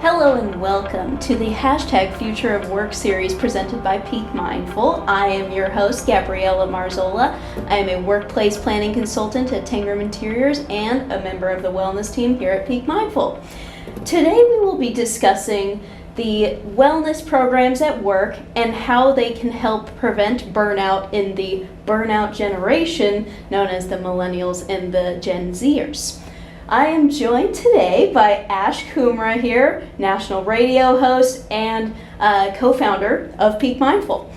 Hello and welcome to the hashtag Future of Work series presented by Peak Mindful. I am your host, Gabriella Marzola. I am a workplace planning consultant at Tangram Interiors and a member of the wellness team here at Peak Mindful. Today we will be discussing the wellness programs at work and how they can help prevent burnout in the burnout generation known as the millennials and the Gen Zers. I am joined today by Ash Kumra here, national radio host and co-founder of Peak Mindful.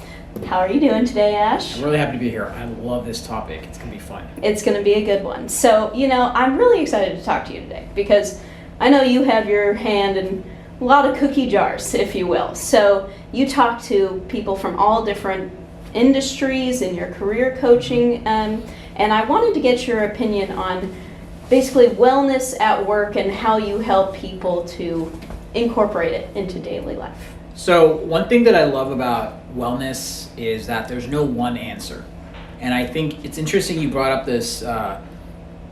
How are you doing today, Ash? I'm really happy to be here. I love this topic. It's going to be fun. It's going to be a good one. So, I'm really excited to talk to you today because I know you have your hand in a lot of cookie jars, if you will. So you talk to people from all different industries in your career coaching, and I wanted to get your opinion on basically wellness at work and how you help people to incorporate it into daily life. So one thing that I love about wellness is that there's no one answer. And I think it's interesting you brought up this, the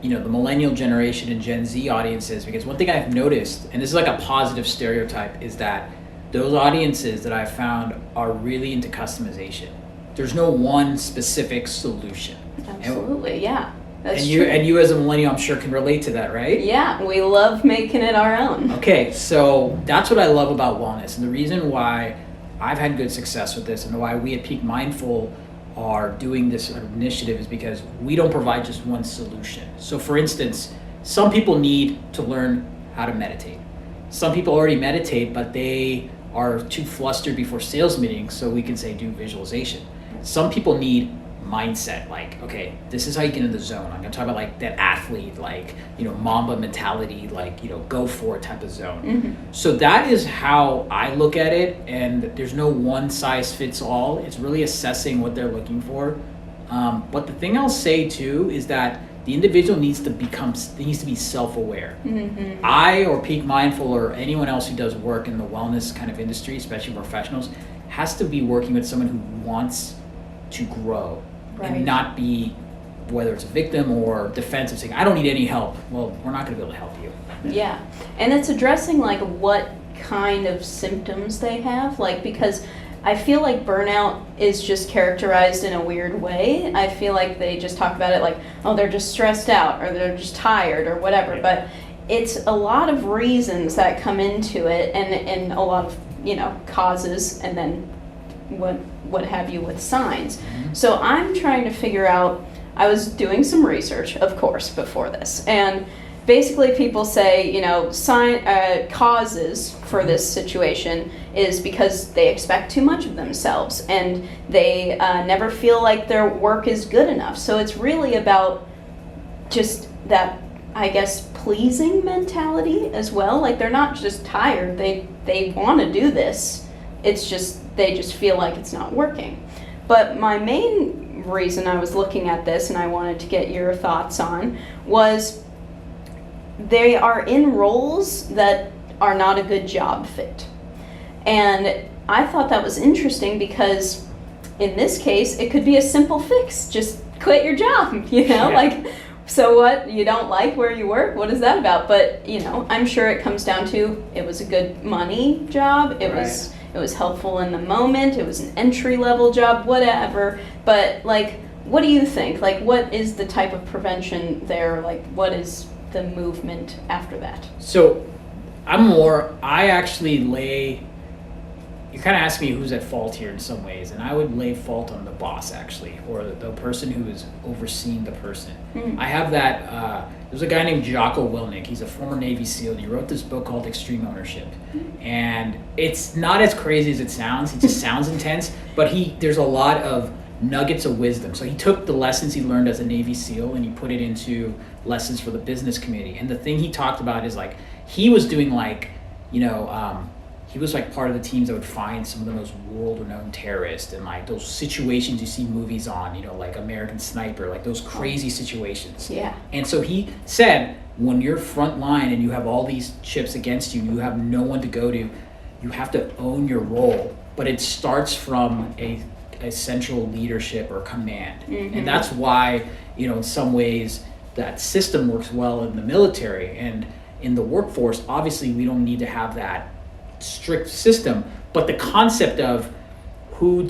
millennial generation and Gen Z audiences, because one thing I've noticed, and this is like a positive stereotype, is that those audiences that I've found are really into customization. There's no one specific solution. Absolutely, yeah. That's and true. you as a millennial, I'm sure, can relate to that, right? Yeah, we love making it our own. Okay, so that's what I love about wellness. And the reason why I've had good success with this and why we at Peak Mindful are doing this initiative is because we don't provide just one solution. So for instance, some people need to learn how to meditate. Some people already meditate, but they are too flustered before sales meetings, so we can say do visualization. Some people need mindset, like, okay, this is how you get in the zone. I'm gonna talk about like that athlete, Mamba mentality, go for it type of zone. Mm-hmm. So that is how I look at it, and there's no one size fits all. It's really assessing what they're looking for. But the thing I'll say too is that the individual needs to be self-aware. Mm-hmm. I or Peak Mindful or anyone else who does work in the wellness kind of industry, especially professionals, has to be working with someone who wants to grow. Right. And not be, whether it's a victim or defensive, saying, I don't need any help. Well, we're not going to be able to help you. Yeah, and it's addressing like what kind of symptoms they have, because I feel like burnout is just characterized in a weird way. I feel like they just talk about it like, oh, they're just stressed out or they're just tired or whatever, but it's a lot of reasons that come into it and a lot of, causes and then what have you with signs. Mm-hmm. So I'm trying to figure out, I was doing some research, of course, before this, and basically people say, causes for this situation is because they expect too much of themselves and they never feel like their work is good enough. So it's really about just that, I guess, pleasing mentality as well. Like they're not just tired, they want to do this. It's just they just feel like it's not working. But my main reason I was looking at this and I wanted to get your thoughts on was they are in roles that are not a good job fit. And I thought that was interesting because in this case, it could be a simple fix. Just quit your job, Yeah. So what, you don't like where you work? What is that about? But, I'm sure it comes down to it was a good money job. It was helpful in the moment. It was an entry-level job, whatever. But, what do you think? What is the type of prevention there? What is the movement after that? So you kind of asked me who's at fault here in some ways, and I would lay fault on the boss, actually, or the person who is overseeing the person. Mm. I have that, there's a guy named Jocko Willink. He's a former Navy SEAL, and he wrote this book called Extreme Ownership. And it's not as crazy as it sounds. It just sounds intense, but there's a lot of nuggets of wisdom. So he took the lessons he learned as a Navy SEAL and he put it into lessons for the business community. And the thing he talked about is he was doing he was part of the teams that would find some of the most world-renowned terrorists and those situations you see movies on, like American Sniper, those crazy situations. Yeah. And so he said, when you're front line and you have all these chips against you, you have no one to go to, you have to own your role. But it starts from a central leadership or command. Mm-hmm. And that's why, in some ways, that system works well in the military. And in the workforce, obviously, we don't need to have that strict system, but the concept of who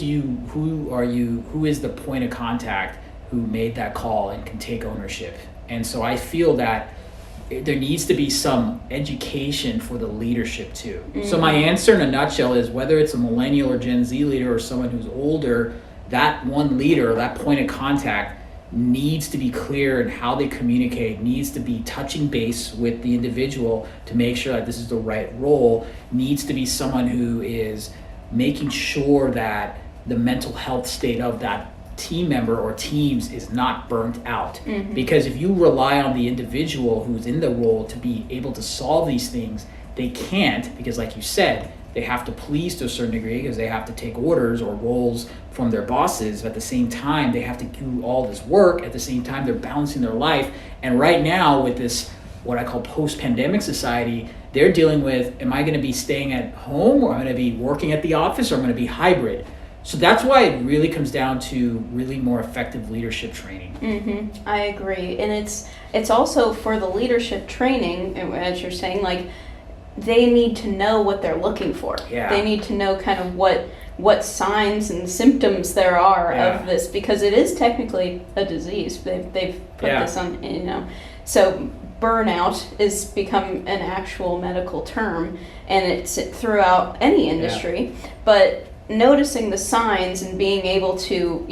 is the point of contact who made that call and can take ownership. And so I feel that there needs to be some education for the leadership too. So my answer in a nutshell is, whether it's a millennial or Gen Z leader or someone who's older, that one leader, that point of contact, needs to be clear in how they communicate, needs to be touching base with the individual to make sure that this is the right role, needs to be someone who is making sure that the mental health state of that team member or teams is not burnt out. Because if you rely on the individual who's in the role to be able to solve these things, they can't, because like you said, they have to please to a certain degree because they have to take orders or roles from their bosses. But at the same time, they have to do all this work. At the same time, they're balancing their life. And right now with this, what I call post-pandemic society, they're dealing with, am I going to be staying at home, or am I going to be working at the office, or am I going to be hybrid? So that's why it really comes down to really more effective leadership training. I agree. And it's also for the leadership training, as you're saying, like, they need to know what they're looking for. Yeah. They need to know kind of what signs and symptoms there are of this, because it is technically a disease. They've put this on, So burnout has become an actual medical term, and it's throughout any industry. But noticing the signs and being able to,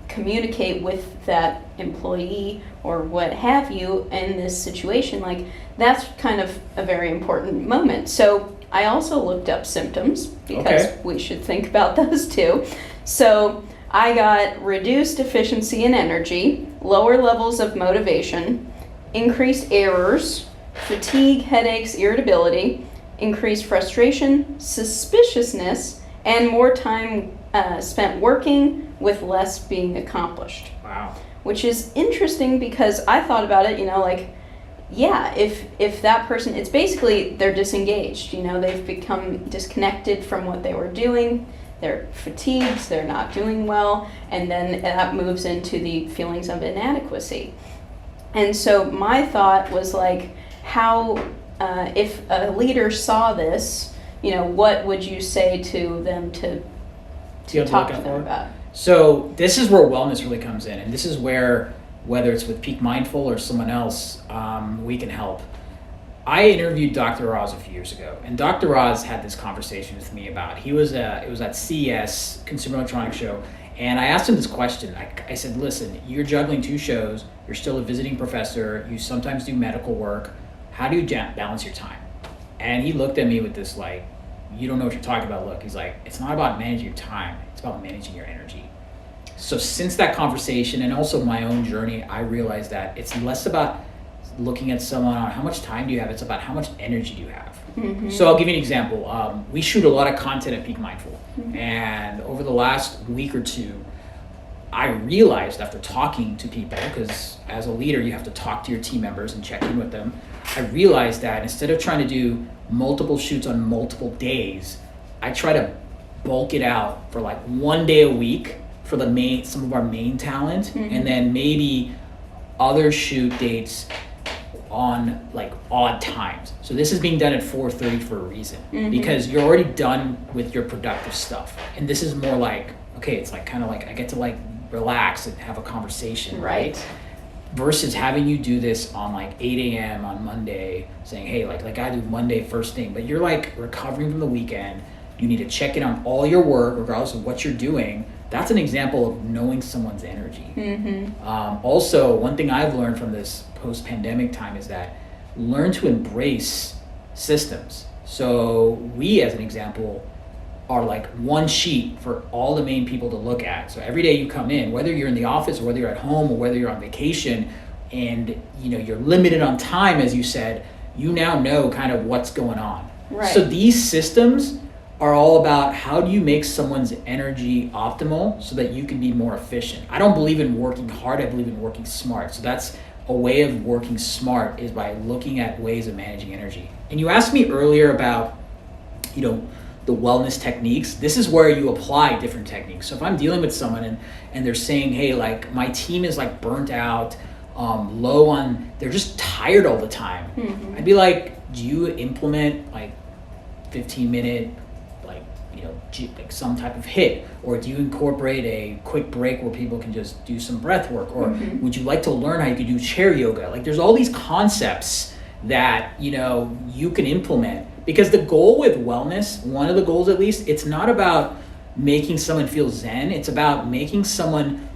communicate with that employee or what have you in this situation, like, that's kind of a very important moment. So I also looked up symptoms, because we should think about those too. So I got reduced efficiency and energy, lower levels of motivation, increased errors, fatigue, headaches, irritability, increased frustration, suspiciousness, and more time spent working with less being accomplished. Wow. Which is interesting, because I thought about it, if that person, it's basically they're disengaged, they've become disconnected from what they were doing, they're fatigued, they're not doing well, and then that moves into the feelings of inadequacy. And so my thought was like, how, if a leader saw this, what would you say to them to talk to them about? So this is where wellness really comes in, and this is where, whether it's with Peak Mindful or someone else, we can help. I interviewed Dr. Oz a few years ago, and Dr. Oz had this conversation with me about, it was at CES, Consumer Electronics Show, and I asked him this question. I said, listen, you're juggling 2 shows, you're still a visiting professor, you sometimes do medical work, how do you balance your time? And he looked at me with this, like, you don't know what you're talking about look. He's like, it's not about managing your time, it's about managing your energy. So since that conversation, and also my own journey, I realized that it's less about looking at someone on how much time do you have, it's about how much energy do you have. So I'll give you an example. We shoot a lot of content at Peak Mindful, and over the last week or two, I realized, after talking to people, because as a leader you have to talk to your team members and check in with them, I realized that instead of trying to do multiple shoots on multiple days, I try to bulk it out for like 1 day a week for some of our main talent, and then maybe other shoot dates on like odd times. So this is being done at 4:30 for a reason, because you're already done with your productive stuff, and this is more like, okay, it's like kind of like I get to like relax and have a conversation, right? Versus having you do this on like 8 a.m. on Monday, saying, hey, like I do Monday first thing, but you're like recovering from the weekend, you need to check in on all your work regardless of what you're doing. That's an example of knowing someone's energy. Also, one thing I've learned from this post-pandemic time is that learn to embrace systems. So we, as an example, are like one sheet for all the main people to look at. So every day you come in, whether you're in the office or whether you're at home or whether you're on vacation, and you're limited on time, as you said, you now know kind of what's going on. Right. So these systems are all about how do you make someone's energy optimal so that you can be more efficient. I don't believe in working hard, I believe in working smart. So that's a way of working smart, is by looking at ways of managing energy. And you asked me earlier about, the wellness techniques. This is where you apply different techniques. So if I'm dealing with someone and they're saying, hey, like my team is like burnt out, low on, they're just tired all the time. I'd be like, do you implement like 15-minute, like, like some type of hit? Or do you incorporate a quick break where people can just do some breath work? Or would you like to learn how you could do chair yoga? Like, there's all these concepts that, you can implement. Because the goal with wellness, one of the goals at least, it's not about making someone feel zen. It's about making someone,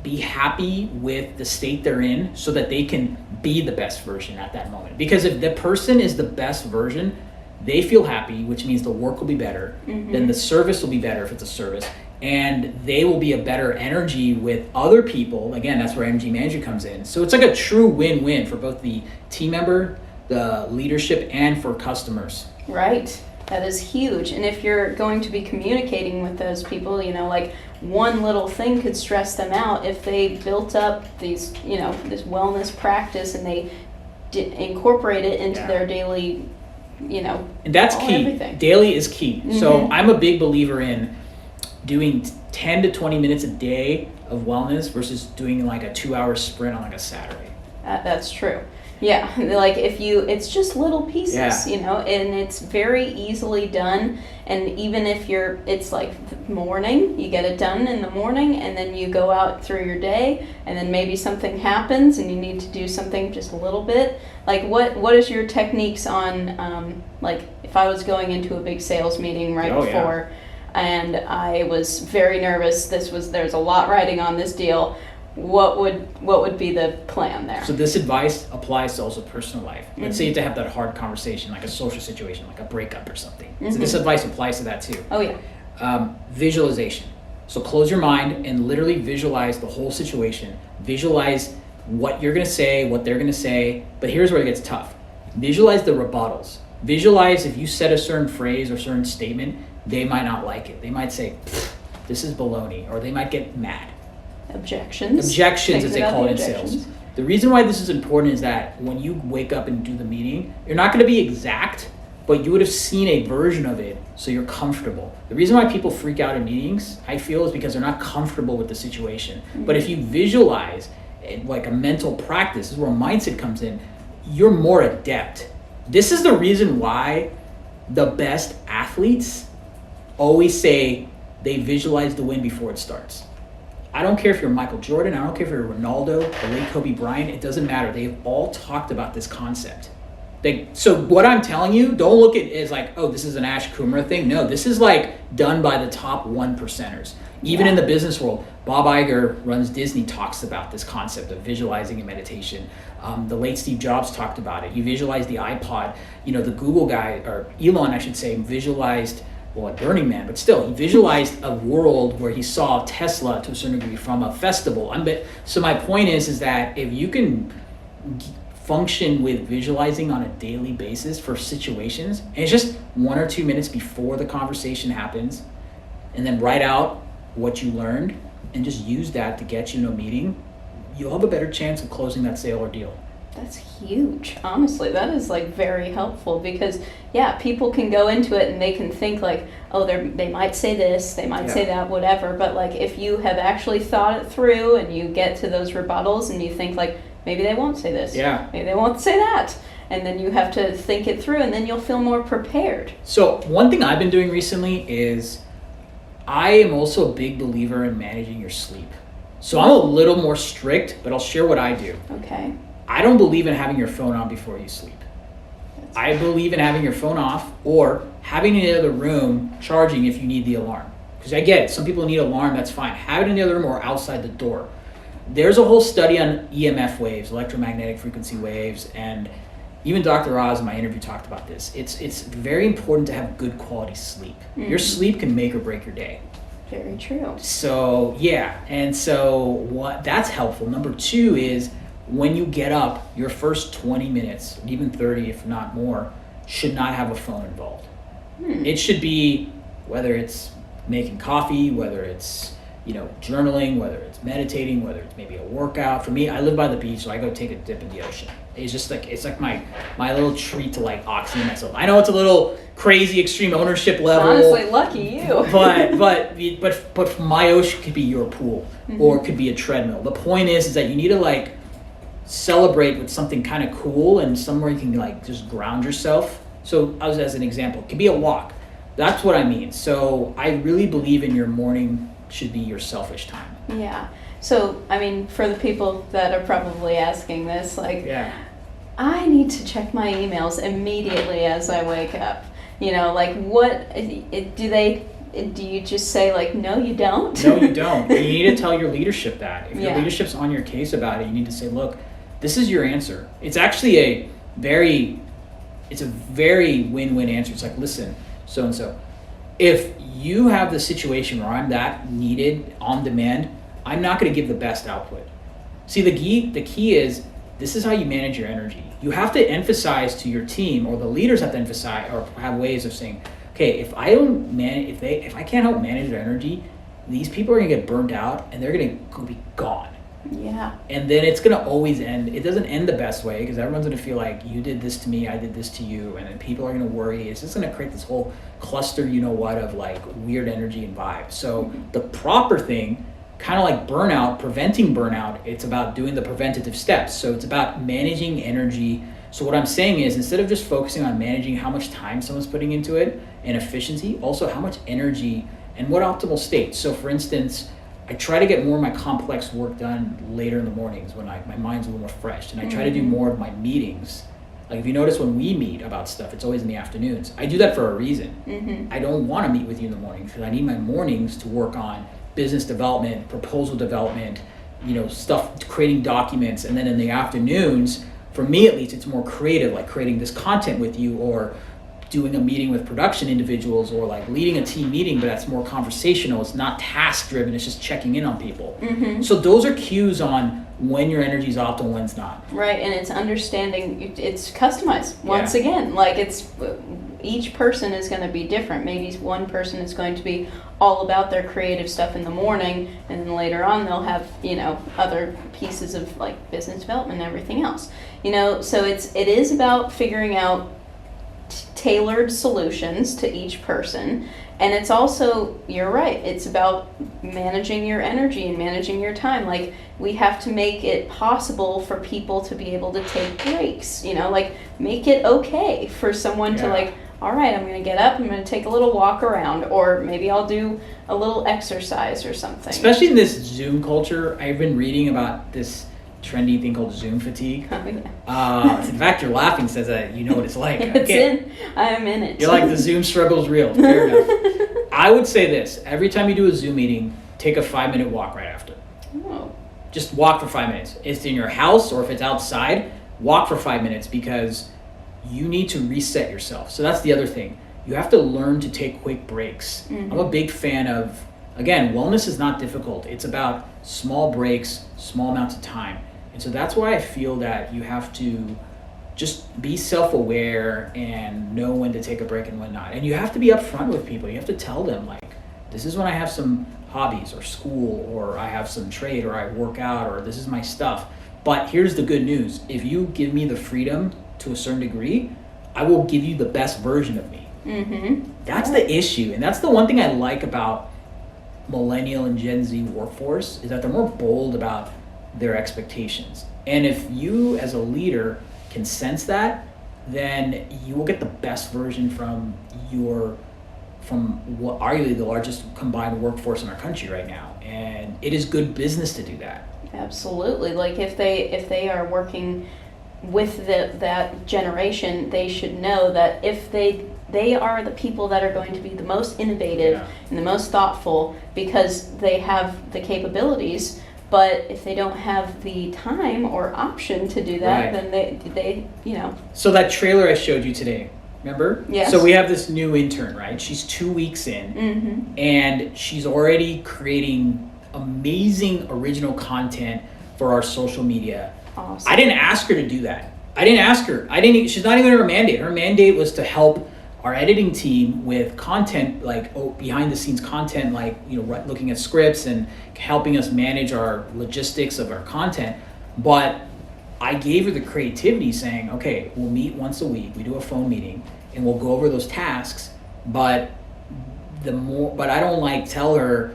be happy with the state they're in so that they can be the best version at that moment. Because if the person is the best version, they feel happy, which means the work will be better, then the service will be better if it's a service, and they will be a better energy with other people. Again, that's where energy management comes in. So it's like a true win-win for both the team member, the leadership, and for customers. Right. That is huge. And if you're going to be communicating with those people, like one little thing could stress them out. If they built up these, this wellness practice and they incorporate it into their daily, and that's key. Everything. Daily is key. So I'm a big believer in doing 10 to 20 minutes a day of wellness versus doing like a 2-hour sprint on like a Saturday. That's true. Yeah, like it's just little pieces, and it's very easily done. And even if it's like morning, you get it done in the morning, and then you go out through your day, and then maybe something happens and you need to do something just a little bit. Like what is your techniques on, like if I was going into a big sales meeting before, and I was very nervous, there's a lot riding on this deal. What would be the plan there? So this advice applies to also personal life. Let's say you have to have that hard conversation, like a social situation, like a breakup or something. So this advice applies to that too. Oh yeah. Visualization. So close your mind and literally visualize the whole situation. Visualize what you're going to say, what they're going to say. But here's where it gets tough. Visualize the rebuttals. Visualize if you said a certain phrase or certain statement, they might not like it. They might say, this is baloney, or they might get mad. Objections, as they call it in sales. The reason why this is important is that when you wake up and do the meeting, you're not going to be exact, but you would have seen a version of it, so you're comfortable. The reason why people freak out in meetings, I feel, is because they're not comfortable with the situation. But if you visualize, like a mental practice, this is where mindset comes in, you're more adept. This is the reason why the best athletes always say they visualize the win before it starts. I don't care if you're Michael Jordan, I don't care if you're Ronaldo, the late Kobe Bryant, it doesn't matter. They've all talked about this concept. So what I'm telling you, don't look at it as like, oh, this is an Ash Kumra thing. No, this is like done by the top 1%ers. Even in the business world, Bob Iger runs Disney, talks about this concept of visualizing and meditation. The late Steve Jobs talked about it. He visualized the iPod. The Google guy, or Elon, I should say, visualized, at Burning Man, but still, he visualized a world where he saw Tesla to a certain degree from a festival. So my point is that if you can function with visualizing on a daily basis for situations, and it's just 1 or 2 minutes before the conversation happens, and then write out what you learned, and just use that to get you in a meeting, you'll have a better chance of closing that sale or deal. That's huge. Honestly, that is like very helpful because people can go into it and they can think like, oh, they might say this, they might say that, whatever. But like if you have actually thought it through and you get to those rebuttals and you think like, maybe they won't say this, maybe they won't say that. And then you have to think it through and then you'll feel more prepared. So one thing I've been doing recently is I am also a big believer in managing your sleep. So I'm a little more strict, but I'll share what I do. Okay. I don't believe in having your phone on before you sleep. I believe in having your phone off or having it in the other room charging if you need the alarm. Because I get it, some people need alarm, that's fine. Have it in the other room or outside the door. There's a whole study on EMF waves, electromagnetic frequency waves, and even Dr. Oz in my interview talked about this. It's very important to have good quality sleep. Your sleep can make or break your day. Very true. So that's helpful. Number 2 is when you get up, your first 20 minutes, even 30 if not more, should not have a phone involved. It should be, whether it's making coffee, whether it's journaling, whether it's meditating, whether it's maybe a workout. For me, I live by the beach, so I go take a dip in the ocean. It's just like, it's like my little treat to like oxygen myself. I know it's a little crazy extreme ownership level. Honestly, lucky you. but my ocean could be your pool or it could be a treadmill. The point is that you need to like celebrate with something kind of cool and somewhere you can like just ground yourself. So as an example, it could be a walk. That's what I mean. So I really believe in your morning should be your selfish time. Yeah. So, I mean, for the people that are probably asking this, like, Yeah. I need to check my emails immediately as I wake up. You know, like, what do you just say, like, no, you don't? No, you don't. You need to tell your leadership that. If your Yeah. leadership's on your case about it, you need to say, look, this is your answer. It's actually a very win-win answer. It's like, listen, so-and-so, if you have the situation where I'm that needed on demand, I'm not going to give the best output. See, the key is, this is how you manage your energy. You have to emphasize to your team, or the leaders have to emphasize, or have ways of saying, okay, if I can't help manage their energy, these people are going to get burnt out and they're going to be gone. Yeah. And then it's going to always end. It doesn't end the best way, because everyone's going to feel like, you did this to me, I did this to you, and then people are going to worry. It's just going to create this whole cluster, of like weird energy and vibes. So the proper thing, kind of like burnout, preventing burnout, it's about doing the preventative steps. So it's about managing energy. So what I'm saying is, instead of just focusing on managing how much time someone's putting into it and efficiency, also how much energy and what optimal state. So for instance, I try to get more of my complex work done later in the mornings when my mind's a little more fresh, and I try to do more of my meetings. Like, if you notice, when we meet about stuff, it's always in the afternoons. I do that for a reason. I don't want to meet with you in the morning, because I need my mornings to work on business development, proposal development, stuff, creating documents. And then in the afternoons, for me at least, it's more creative, like creating this content with you, or doing a meeting with production individuals, or like leading a team meeting, but that's more conversational. It's not task driven, it's just checking in on people. So those are cues on when your energy is optimal, when it's not. Right, and it's understanding, it's customized. Once again, like, it's each person is going to be different. Maybe one person is going to be all about their creative stuff in the morning, and then later on they'll have, other pieces of like business development and everything else. So it is about figuring out tailored solutions to each person. And it's also, you're right, it's about managing your energy and managing your time. Like, we have to make it possible for people to be able to take breaks, like, make it okay for someone to, like, all right, I'm going to get up, I'm going to take a little walk around, or maybe I'll do a little exercise or something. Especially in this Zoom culture, I've been reading about this trendy thing called Zoom fatigue. Oh, yeah. In fact, you're laughing, says that you know what it's like. I'm in it. You're like, the Zoom struggle is real. Fair enough. I would say this: every time you do a Zoom meeting, take a 5-minute walk right after. Oh. Just walk for 5 minutes. It's in your house, or if it's outside, walk for 5 minutes, because you need to reset yourself. So that's the other thing. You have to learn to take quick breaks. I'm a big fan of, again, wellness is not difficult. It's about small breaks, small amounts of time. And so that's why I feel that you have to just be self-aware and know when to take a break and when not. And you have to be upfront with people. You have to tell them, like, this is when I have some hobbies or school, or I have some trade, or I work out, or this is my stuff. But here's the good news. If you give me the freedom to a certain degree, I will give you the best version of me. That's the issue. And that's the one thing I like about millennial and Gen Z workforce, is that they're more bold about their expectations. And if you as a leader can sense that, then you will get the best version from what arguably the largest combined workforce in our country right now. And it is good business to do that. Absolutely. Like, if they are working with that generation, they should know that if they are the people that are going to be the most innovative and the most thoughtful, because they have the capabilities. But if they don't have the time or option to do that, then they So that trailer I showed you today, remember? Yes. So we have this new intern, right? She's 2 weeks in, and she's already creating amazing original content for our social media. Awesome. I didn't ask her to do that. I didn't ask her. She's not even her mandate. Her mandate was to help our editing team with content, like behind the scenes content, like, looking at scripts and helping us manage our logistics of our content. But I gave her the creativity, saying, okay, we'll meet once a week. We do a phone meeting and we'll go over those tasks. But I don't tell her,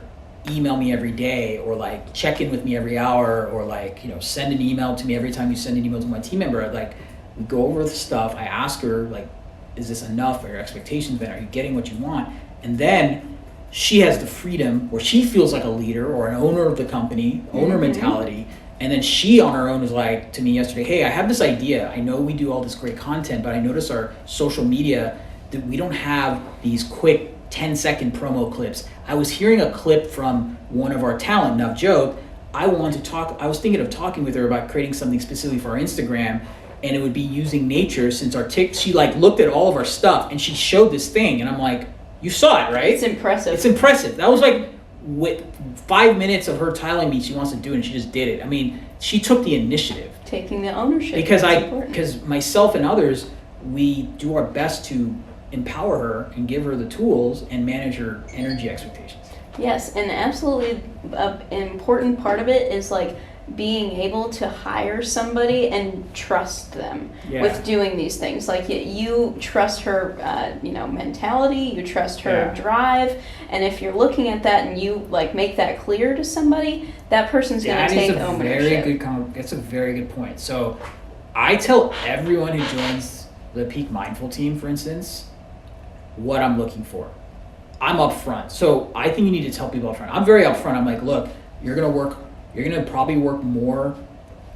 email me every day, or check in with me every hour, or send an email to me every time you send an email to my team member. We go over the stuff. I ask her, is this enough? Are your expectations met? Are you getting what you want? And then she has the freedom where she feels like a leader or an owner of the company, owner mentality. And then she on her own is like to me yesterday, hey, I have this idea. I know we do all this great content, but I notice our social media that we don't have these quick 10-second promo clips. I was hearing a clip from one of our talent, Navjot. I was thinking of talking with her about creating something specifically for our Instagram, and it would be using nature since she like looked at all of our stuff and she showed this thing, and I'm like, you saw it, right? It's impressive. It's impressive. That was like with 5 minutes of her telling me she wants to do it, and she just did it. I mean, she took the initiative. Taking the ownership. Because myself and others, we do our best to empower her and give her the tools and manage her energy expectations. Yes, and absolutely an important part of it is like being able to hire somebody and trust them with doing these things. Like you trust her, mentality, you trust her drive, and if you're looking at that and you like make that clear to somebody, that person's going to take ownership. That's a very good point. So I tell everyone who joins the Peak Mindful team, for instance, what I'm looking for. I'm upfront. So I think you need to tell people upfront. I'm very upfront. I'm like, look, you're going to probably work more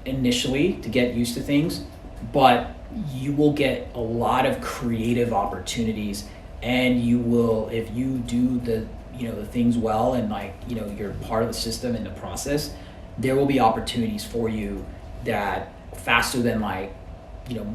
initially to get used to things, but you will get a lot of creative opportunities, and you will, if you do the things well and you're part of the system and the process, there will be opportunities for you that faster than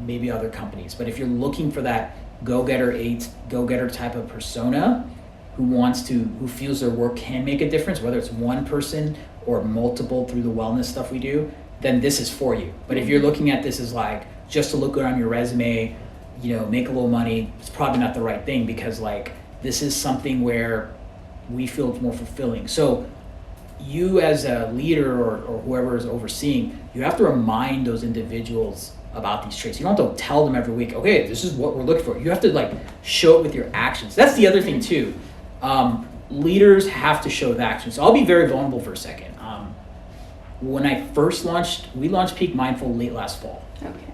maybe other companies. But if you're looking for that go-getter type of persona who feels their work can make a difference, whether it's one person or multiple through the wellness stuff we do, then this is for you. But if you're looking at this as like just to look good on your resume, make a little money, it's probably not the right thing, because this is something where we feel it's more fulfilling. So you as a leader or whoever is overseeing, you have to remind those individuals about these traits. You don't have to tell them every week, okay, this is what we're looking for. You have to show it with your actions. That's the other thing too. Leaders have to show with action. So I'll be very vulnerable for a second. When I first we launched Peak Mindful late last fall. Okay.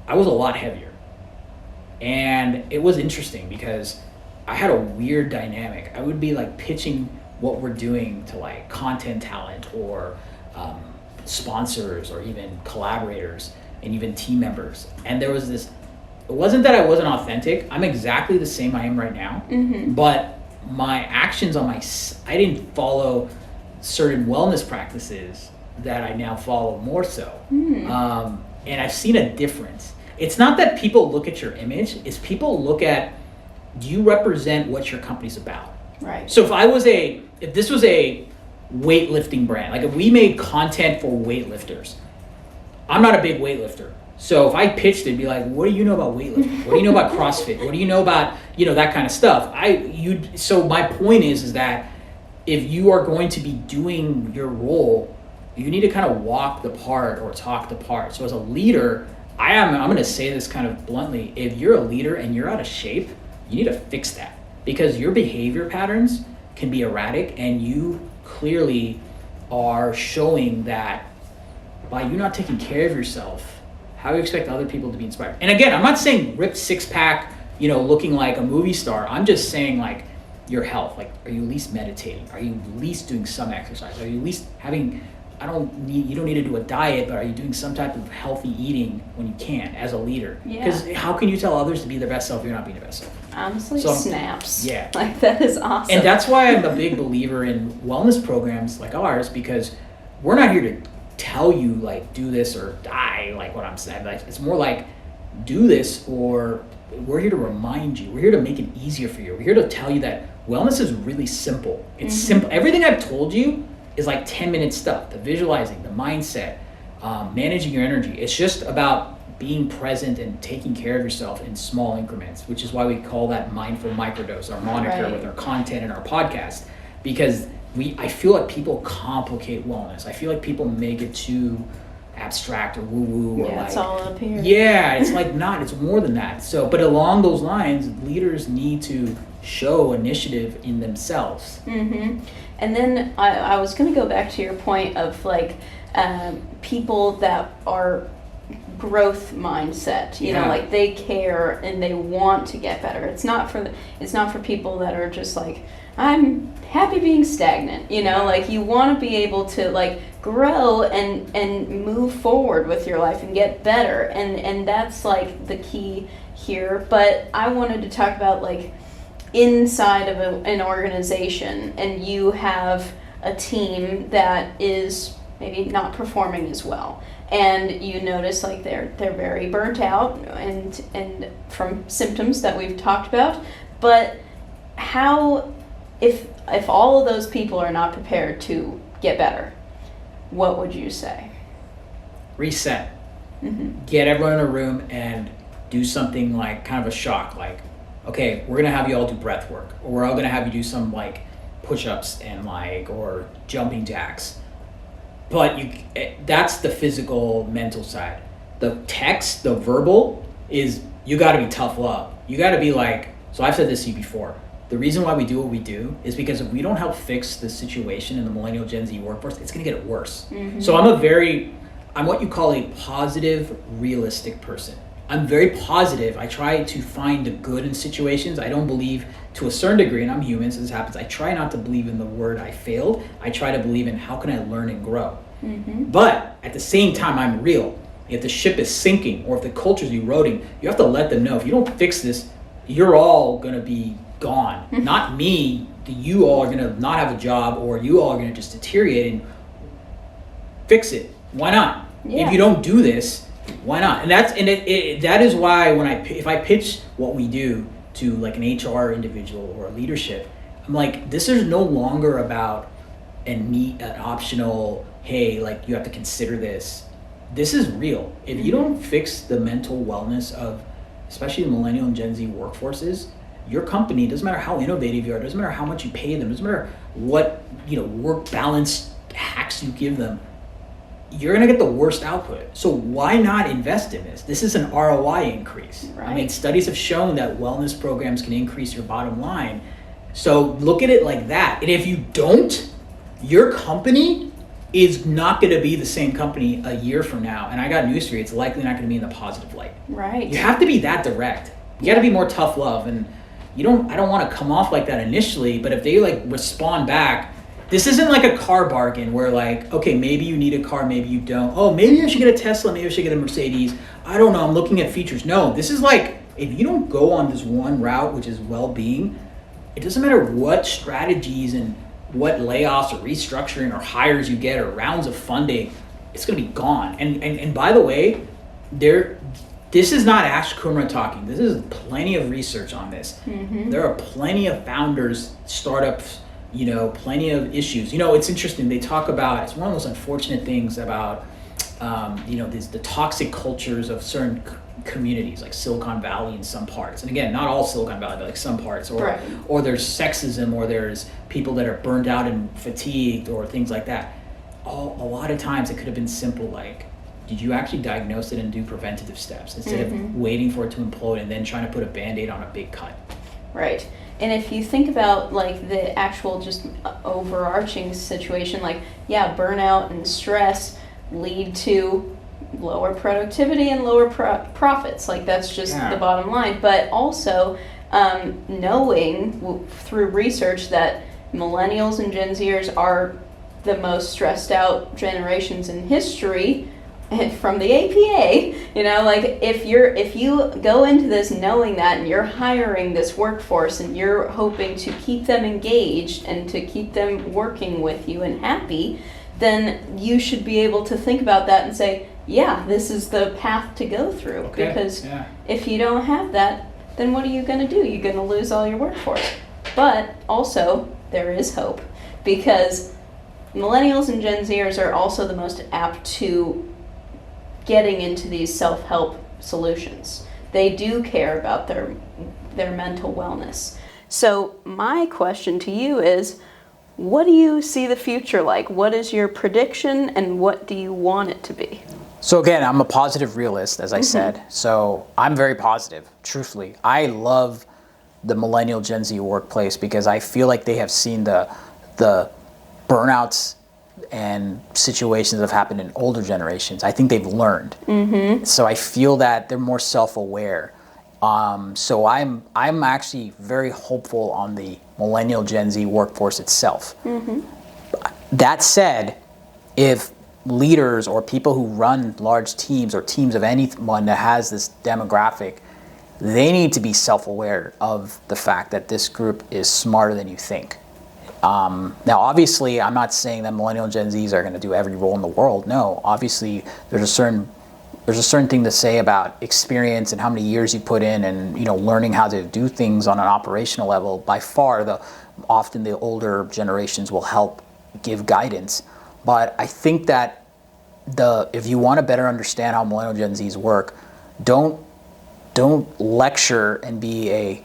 I was a lot heavier. And it was interesting because I had a weird dynamic. I would be pitching what we're doing to content talent or sponsors or even collaborators and even team members. And there was this, it wasn't that I wasn't authentic. I'm exactly the same I am right now. Mm-hmm. But my actions I didn't follow certain wellness practices that I now follow more so. Mm. And I've seen a difference. It's not that people look at your image, it's people look at, do you represent what your company's about? Right. So if this was a weightlifting brand, if we made content for weightlifters, I'm not a big weightlifter. So if I pitched it, it'd be like, what do you know about weightlifting? What do you know about CrossFit? What do you know about, that kind of stuff? So my point is that if you are going to be doing your role, you need to kind of walk the part or talk the part. So as a leader, I'm going to say this kind of bluntly, if you're a leader and you're out of shape, you need to fix that, because your behavior patterns can be erratic, and you clearly are showing that by you not taking care of yourself, how you expect other people to be inspired. And again, I'm not saying ripped six-pack, looking like a movie star. I'm just saying your health. Are you at least meditating? Are you at least doing some exercise? Are you at least having, you don't need to do a diet, but are you doing some type of healthy eating when you can as a leader? Because how can you tell others to be their best self if you're not being their best self? Honestly, snaps. Yeah. That is awesome. And that's why I'm a big believer in wellness programs like ours, because we're not here to tell you do this or die, what I'm saying. It's more do this, or we're here to remind you. We're here to make it easier for you. We're here to tell you that wellness is really simple. It's simple. Everything I've told you is 10-minute stuff. The visualizing, the mindset, managing your energy. It's just about being present and taking care of yourself in small increments, which is why we call that mindful microdose, our moniker with our content and our podcast, because I feel like people complicate wellness. I feel like people make it too abstract or woo-woo. Yeah, it's all up here. Yeah, it's not. It's more than that. So, but along those lines, leaders need to show initiative in themselves. Mm-hmm. And then I was going to go back to your point of people that are growth mindset. You know, like they care and they want to get better. It's not for people that are just like, I'm happy being stagnant. You know, like you want to be able to like grow and move forward with your life and get better. And that's like the key here. But I wanted to talk about like inside of an organization, and you have a team that is maybe not performing as well, and you notice like they're very burnt out and from symptoms that we've talked about. But how, if all of those people are not prepared to get better, what would you say? Reset. Get everyone in a room and do something like kind of a shock, like, okay, we're gonna have you all do breath work, or we're all gonna have you do some like push-ups and like, or jumping jacks. But that's the physical, mental side. The text, the verbal is, you gotta be tough love. You gotta be like, so I've said this to you before, the reason why we do what we do is because if we don't help fix the situation in the millennial Gen Z workforce, it's gonna get worse. So I'm what you call a positive, realistic person. I'm very positive. I try to find the good in situations. I don't believe, to a certain degree, and I'm human, so this happens, I try not to believe in the word I failed. I try to believe in how can I learn and grow. But at the same time, I'm real. If the ship is sinking or if the culture is eroding, you have to let them know, if you don't fix this, you're all going to be gone. Not me. You all are going to not have a job, or you all are going to just deteriorate, and fix it. Why not? If you don't do this, why not? And that is why if I pitch what we do to like an HR individual or a leadership, I'm like, this is no longer about an optional, hey, like you have to consider this. This is real. If you don't fix the mental wellness of especially the millennial and Gen Z workforces, your company, doesn't matter how innovative you are, doesn't matter how much you pay them, doesn't matter what work balance hacks you give them, you're going to get the worst output. So why not invest in this? This is an ROI increase. Right. I mean, studies have shown that wellness programs can increase your bottom line. So look at it like that. And if you don't, your company is not going to be the same company a year from now. And I got news for you, it's likely not going to be in the positive light. Right. You have to be that direct. You got to be more tough love. And I don't want to come off like that initially, but if they like respond back, this isn't like a car bargain where like, okay, maybe you need a car, maybe you don't. Oh, maybe I should get a Tesla, maybe I should get a Mercedes. I don't know, I'm looking at features. No, this is like, if you don't go on this one route, which is well-being, it doesn't matter what strategies and what layoffs or restructuring or hires you get or rounds of funding, it's gonna be gone. And by the way, this is not Ash Kumra talking. This is plenty of research on this. There are plenty of founders, startups, plenty of issues. It's interesting. They talk about, it's one of those unfortunate things about, the toxic cultures of certain communities, like Silicon Valley in some parts. And again, not all Silicon Valley, but like some parts. Or there's sexism, or there's people that are burned out and fatigued, or things like that. A lot of times it could have been simple, like, did you actually diagnose it and do preventative steps instead of waiting for it to implode and then trying to put a Band-Aid on a big cut? Right. And if you think about like the actual just overarching situation, like, burnout and stress lead to lower productivity and lower profits. Like that's just the bottom line. But also knowing through research that millennials and Gen Zers are the most stressed out generations in history, from the APA, like if you go into this knowing that, and you're hiring this workforce and you're hoping to keep them engaged and to keep them working with you and happy, then you should be able to think about that and say, this is the path to go through. Because if you don't have that, then what are you going to do? You're going to lose all your workforce. But also, there is hope, because millennials and Gen Zers are also the most apt to getting into these self-help solutions. They do care about their mental wellness. So my question to you is, what do you see the future like? What is your prediction, and what do you want it to be? So again, I'm a positive realist, as I said. So I'm very positive, truthfully. I love the millennial Gen Z workplace because I feel like they have seen the burnouts and situations that have happened in older generations. I think they've learned. Mm-hmm. So I feel that they're more self-aware. So I'm actually very hopeful on the millennial Gen Z workforce itself. Mm-hmm. That said, if leaders or people who run large teams or teams of anyone that has this demographic, they need to be self-aware of the fact that this group is smarter than you think. Now, obviously, I'm not saying that millennial Gen Zs are going to do every role in the world. No, obviously, there's a certain thing to say about experience and how many years you put in, and learning how to do things on an operational level. By far, often the older generations will help give guidance. But I think that if you want to better understand how millennial Gen Zs work, don't lecture and be a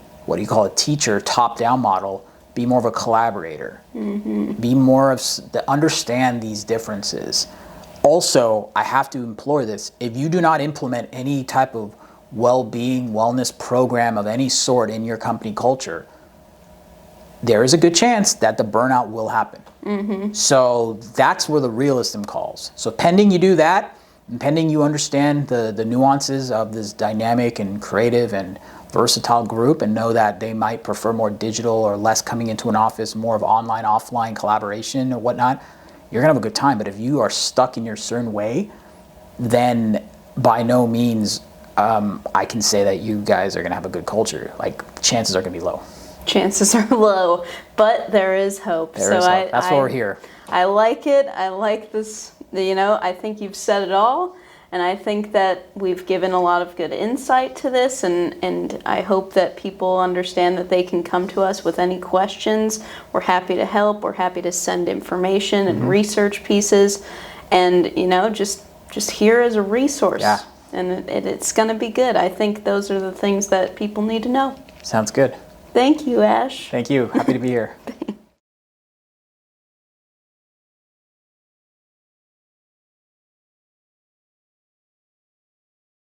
teacher, top-down model. Be more of a collaborator. Mm-hmm. Be more of understand these differences. Also, I have to implore this: if you do not implement any type of well-being, wellness program of any sort in your company culture, there is a good chance that the burnout will happen. Mm-hmm. So that's where the realism calls. So pending you do that, and pending you understand the nuances of this dynamic and creative and versatile group, and know that they might prefer more digital or less coming into an office, more of online, offline collaboration or whatnot, you're gonna have a good time. But if you are stuck in your certain way, then by no means I can say that you guys are gonna have a good culture. Like, chances are gonna be low. Chances are low, but there is hope. There is hope. That's why we're here. I like it. I like this. I think you've said it all. And I think that we've given a lot of good insight to this, and I hope that people understand that they can come to us with any questions. We're happy to help. We're happy to send information and research pieces, and just here as a resource. Yeah. And it's going to be good. I think those are the things that people need to know. Sounds good. Thank you, Ash. Thank you. Happy to be here.